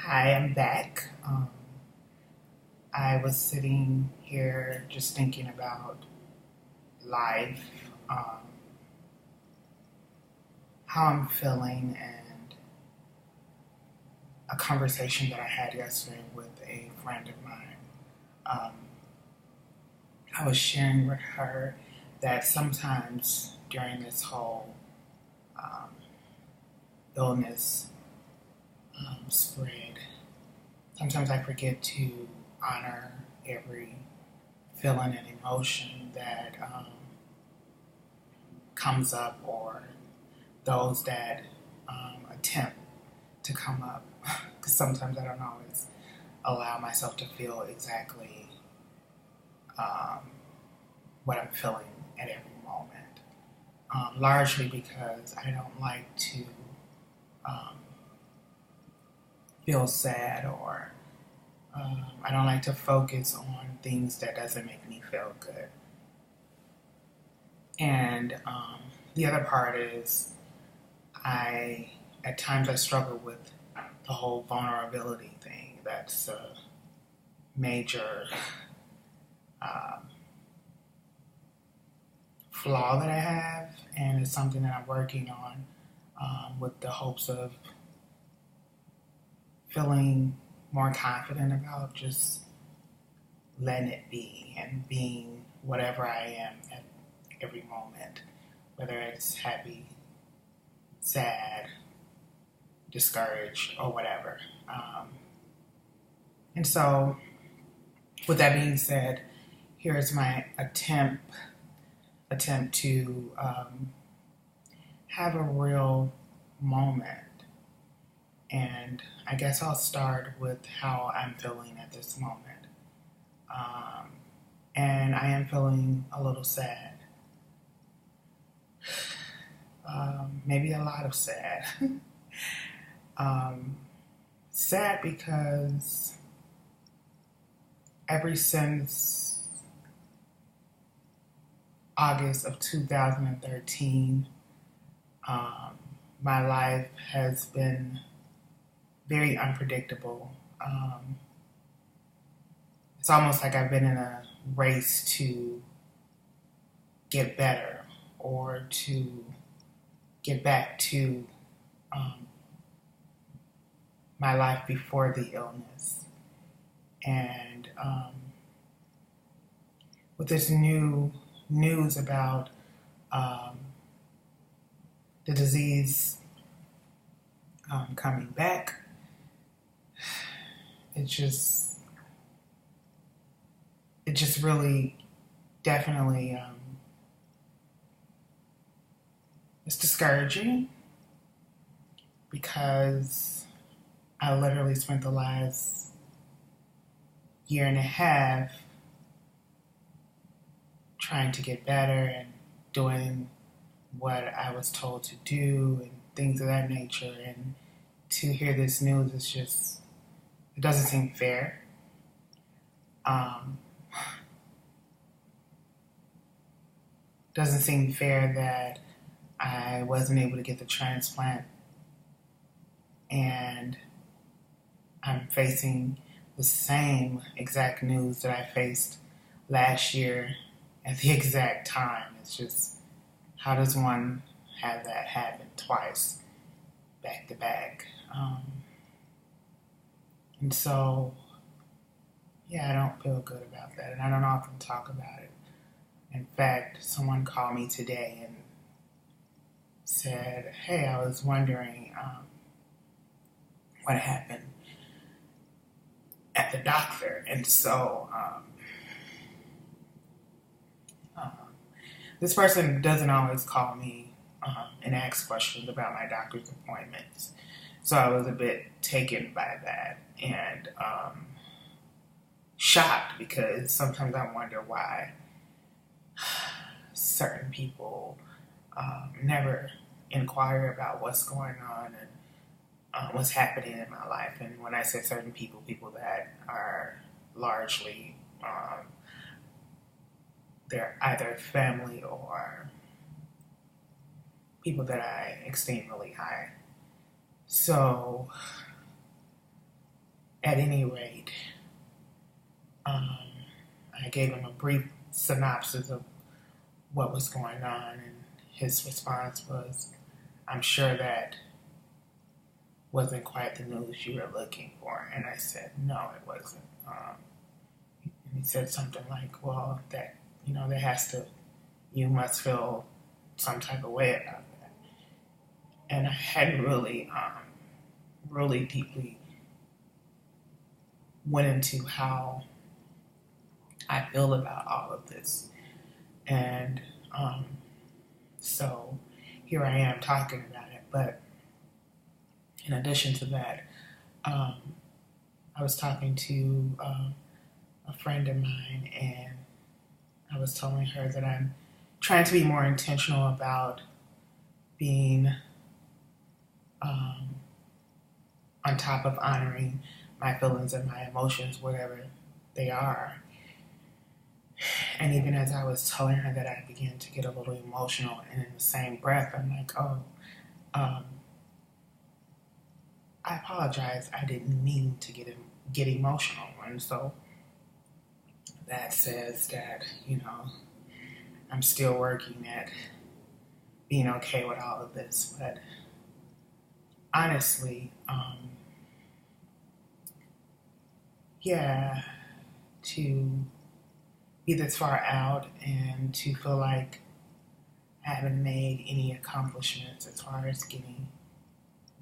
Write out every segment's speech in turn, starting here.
Hi, I'm back. I was sitting here just thinking about life, um, how I'm feeling, and a conversation that I had yesterday with a friend of mine. Um, I was sharing with her that sometimes during this whole um, illness spread, sometimes I forget to honor every feeling and emotion that comes up, or those that attempt to come up, because sometimes I don't always allow myself to feel exactly um, what I'm feeling at every moment. Largely because I don't like to um, feel sad, or I don't like to focus on things that doesn't make me feel good. And the other part is I at times I struggle with the whole vulnerability thing. That's a major um, flaw that I have, and it's something that I'm working on with the hopes of feeling more confident about just letting it be and being whatever I am at every moment, whether it's happy, sad, discouraged, or whatever. And so, with that being said, here's my attempt to have a real moment. And I guess I'll start with how I'm feeling at this moment. Um, and I am feeling a little sad. Maybe a lot of sad. um, Sad because ever since August of 2013, my life has been very unpredictable. It's almost like I've been in a race to get better, or to get back to um, my life before the illness. And with this new news about um, the disease coming back, it just really definitely it's discouraging, because I literally spent the last year and a half trying to get better and doing what I was told to do and things of that nature. And to hear this news, it doesn't seem fair. Um, doesn't seem fair that I wasn't able to get the transplant, and I'm facing the same exact news that I faced last year at the exact time. It's just, how does one have that happen twice, back to back? And so, yeah, I don't feel good about that, and I don't often talk about it. In fact, someone called me today and said, "Hey, I was wondering what happened at the doctor." And so, uh, this person doesn't always call me and ask questions about my doctor's appointments. So I was a bit taken by that, and shocked, because sometimes I wonder why certain people never inquire about what's going on and what's happening in my life. And when I say certain people, people that are largely they're either family or people that I esteem really high. So at any rate, I gave him a brief synopsis of what was going on, and his response was, "I'm sure that wasn't quite the news you were looking for." And I said, "No, it wasn't." And he said something like, "Well, that, you must feel some type of way about that." And I hadn't really deeply went into how I feel about all of this. And so here I am talking about it. But in addition to that, I was talking to a friend of mine, and I was telling her that I'm trying to be more intentional about being on top of honoring my feelings and my emotions, whatever they are. And even as I was telling her that, I began to get a little emotional, and in the same breath, I'm like, I apologize. I didn't mean to get emotional. And so that says that, I'm still working at being okay with all of this. But honestly, to be this far out and to feel like I haven't made any accomplishments as far as getting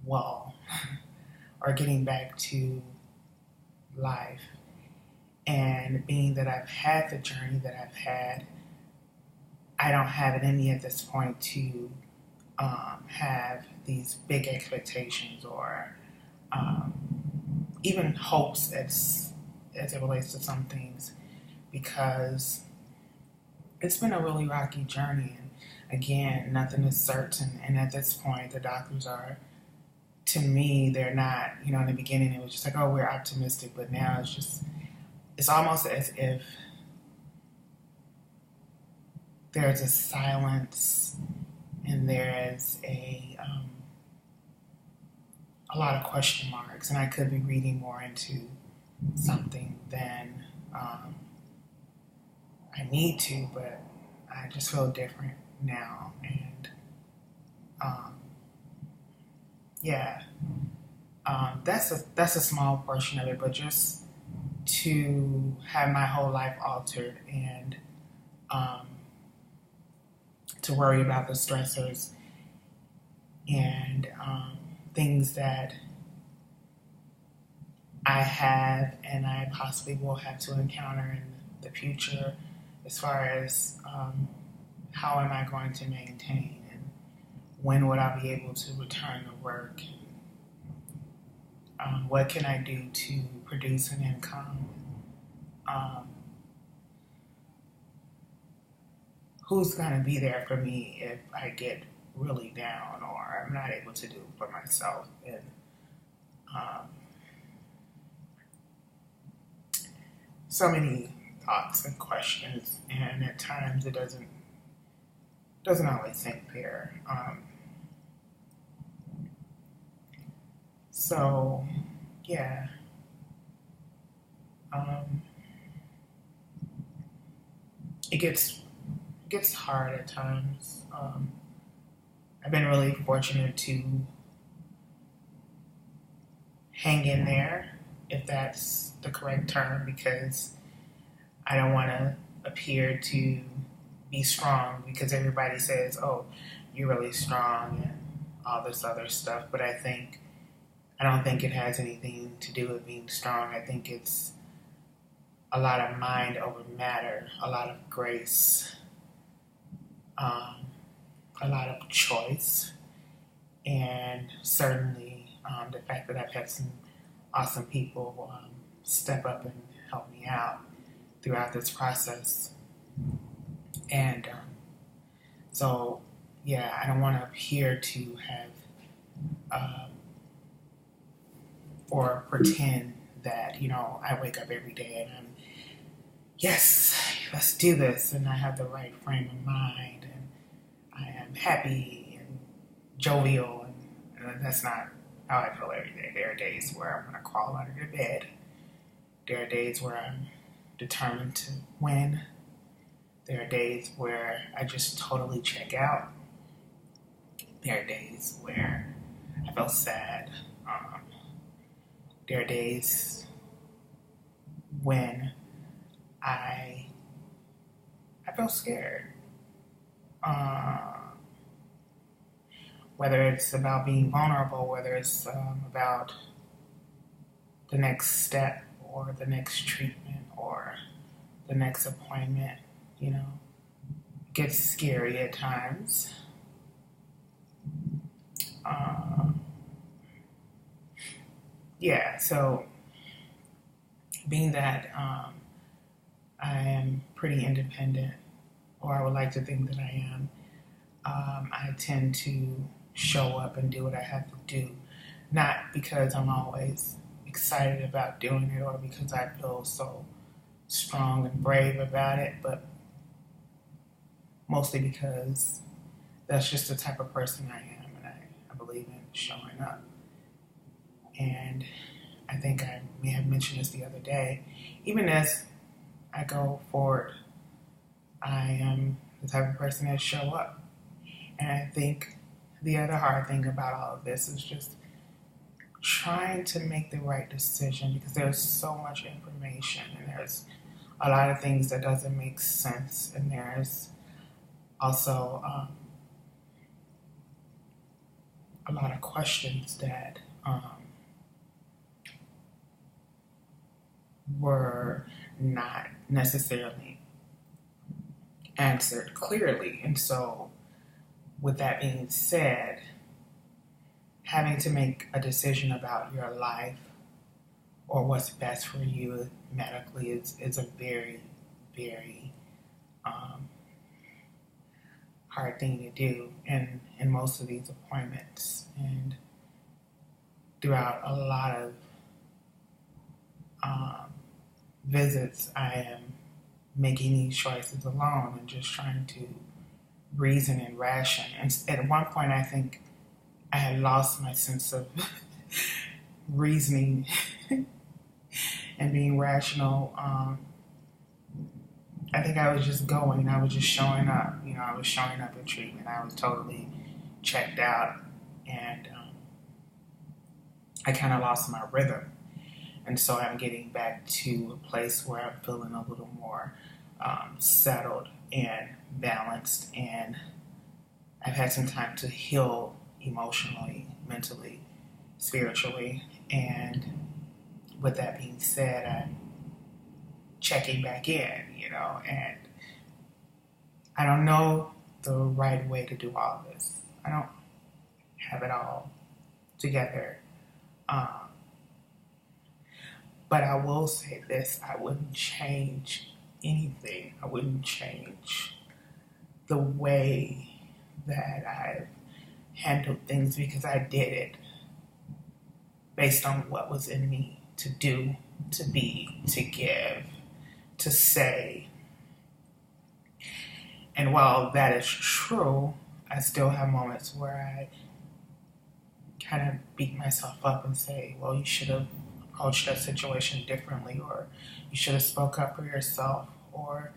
well or getting back to life. And being that I've had the journey that I've had, I don't have it in me at this point to have these big expectations or even hopes as it relates to some things, because it's been a really rocky journey. And again, nothing is certain. And at this point, the doctors are, to me, they're not, in the beginning, it was just like, oh, we're optimistic. But now it's almost as if there's a silence and there is a lot of question marks. And I could be reading more into something than I need to, but I just feel different now. And that's a small portion of it, but just to have my whole life altered and to worry about the stressors and things that I have and I possibly will have to encounter in the future, as far as how am I going to maintain and when would I be able to return to work? What can I do to produce an income? Who's going to be there for me if I get really down or I'm not able to do it for myself? And so many thoughts and questions, and at times it doesn't always seem fair. So, yeah. It gets hard at times. I've been really fortunate to hang in there, if that's the correct term, because I don't want to appear to be strong because everybody says, oh, you're really strong and all this other stuff. But I don't think it has anything to do with being strong. I think it's a lot of mind over matter, a lot of grace, a lot of choice, and certainly the fact that I've had some awesome people step up and help me out throughout this process. And I don't want to appear to have or pretend that, I wake up every day and I'm, yes, let's do this, and I have the right frame of mind, and I am happy and jovial, and that's not how I feel every day. There are days where I'm going to crawl under the bed. There are days where I'm determined to win. There are days where I just totally check out. There are days where I feel sad. There are days when I feel scared. Whether it's about being vulnerable, whether it's about the next step or the next treatment or the next appointment, it gets scary at times. So being that I am pretty independent, or I would like to think that I am, I tend to show up and do what I have to do, not because I'm always excited about doing it or because I feel so strong and brave about it, but mostly because that's just the type of person I am, and I believe in showing up. And I think I may have mentioned this the other day, even as I go forward, I am the type of person that show up. And I think the other hard thing about all of this is just trying to make the right decision, because there's so much information and there's a lot of things that doesn't make sense, and there's also a lot of questions that were not necessarily answered clearly. And so with that being said, having to make a decision about your life or what's best for you medically is a very, very hard thing to do in most of these appointments. And throughout a lot of visits, I am making these choices alone and just trying to reason and ration. And at one point, I think I had lost my sense of reasoning and being rational. I think I was just going. I was just showing up. I was showing up in treatment. I was totally checked out, and I kind of lost my rhythm. And so I'm getting back to a place where I'm feeling a little more settled and balanced, and I've had some time to heal emotionally, mentally, spiritually. And with that being said, I'm checking back in, and I don't know the right way to do all this. I don't have it all together. But I will say this: I wouldn't change anything. I wouldn't change the way that I've handled things, because I did it based on what was in me to do, to be, to give, to say. And while that is true, I still have moments where I kind of beat myself up and say, well, you should have approached that situation differently, or you should have spoke up for yourself, or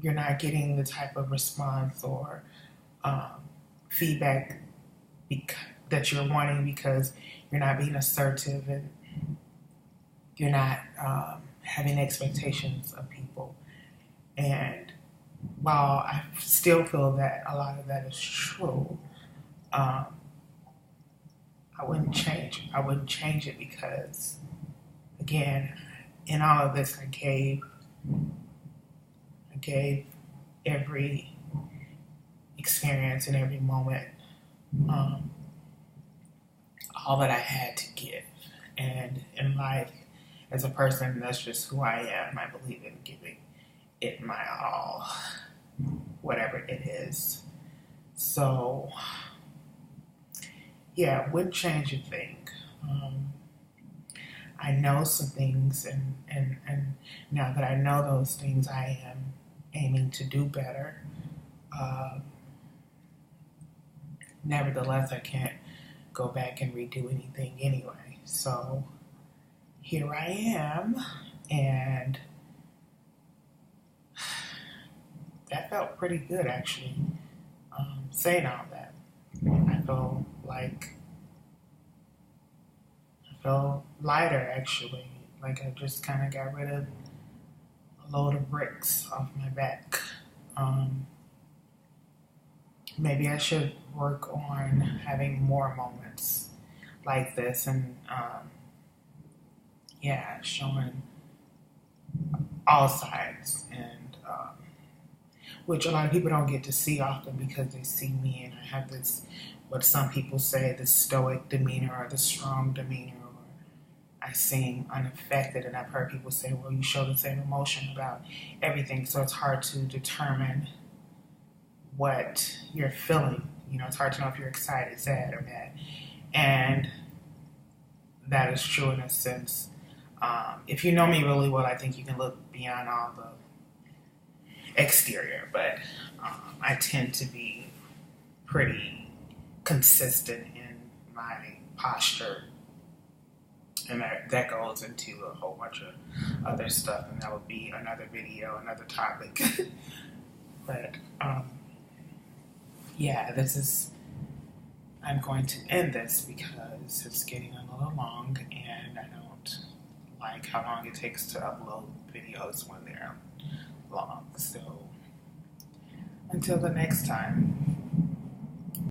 you're not getting the type of response or feedback that you're wanting because you're not being assertive and you're not having expectations of people. And while I still feel that a lot of that is true, I wouldn't change it because, again, in all of this, I gave every experience and every moment all that I had to give. And in life, as a person, that's just who I am. I believe in giving it my all, whatever it is. So, yeah, wouldn't change a thing. I know some things, and now that I know those things, I am aiming to do better. Nevertheless, I can't go back and redo anything anyway. So here I am, and that felt pretty good actually. Saying all that, I feel lighter actually. Like I just kind of got rid of a load of bricks off my back. Maybe I should work on having more moments like this and showing all sides, and which a lot of people don't get to see often because they see me and I have this, what some people say, the stoic demeanor or the strong demeanor, or I seem unaffected, and I've heard people say, well, you show the same emotion about everything, so it's hard to determine what you're feeling. You know, it's hard to know if you're excited, sad, or mad, and that is true in a sense. If you know me really well, I think you can look beyond all the exterior, but I tend to be pretty consistent in my posture, and that goes into a whole bunch of other stuff, and that would be another video, another topic. But I'm going to end this because it's getting a little long, and I don't like how long it takes to upload videos when they're long. So until the next time.